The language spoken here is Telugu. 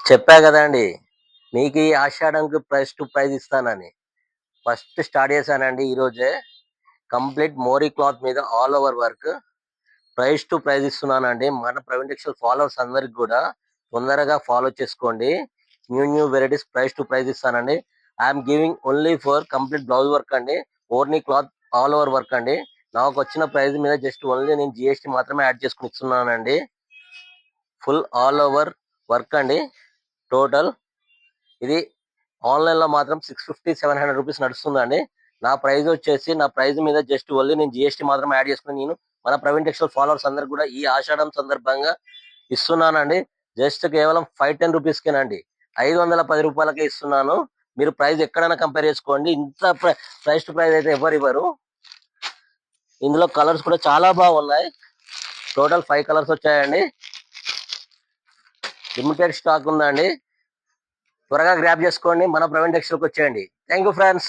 చెప్పా కదండి. మీకు ఈ ఆషాఢంకి ప్రైస్ టు ప్రైజ్ ఇస్తానని. ఫస్ట్ స్టార్ట్ చేశానండి ఈరోజే. కంప్లీట్ మోరీ క్లాత్ మీద all over work price to prize ఇస్తున్నానండి. మన ప్రవీణ్ టెక్స్టైల్ ఫాలోవర్స్ అందరికి కూడా తొందరగా ఫాలో చేసుకోండి. New varieties price to prize ఇస్తానండి. I'm giving only for complete blouse work అండి. ఓర్నీ క్లాత్ ఆల్ ఓవర్ వర్క్ అండి. నాకు వచ్చిన ప్రైస్ మీద జస్ట్ ఓన్లీ నేను జిఎస్టీ మాత్రమే యాడ్ చేసుకుని ఇస్తున్నానండి. ఫుల్ ఆల్ ఓవర్ వర్క్ అండి. టోటల్ ఇది ఆన్లైన్లో మాత్రం 650-700 రూపీస్ నడుస్తుందండి. నా ప్రైజ్ మీద జస్ట్ ఓన్లీ నేను జిఎస్టీ మాత్రం యాడ్ చేసుకుని నేను మన ప్రవీణ్ టెక్స్టైల్ ఫాలోవర్స్ అందరు కూడా ఈ ఆషాఢం సందర్భంగా ఇస్తున్నానండి. జస్ట్ కేవలం 510 రూపీస్కేనండి. 510 రూపాయలకే ఇస్తున్నాను. మీరు ప్రైస్ ఎక్కడైనా కంపేర్ చేసుకోండి. ఇంత ప్రైస్ టు ప్రైస్ అయితే ఎవరు ఇవ్వరు. ఇందులో కలర్స్ కూడా చాలా బాగున్నాయి. టోటల్ 5 కలర్స్ వచ్చాయండి. లిమిటెడ్ స్టాక్ ఉందండి. త్వరగా గ్రాప్ చేసుకోండి. మన ప్రవీణ్ టెక్స్టైల్కి వచ్చేయండి. Thank you friends.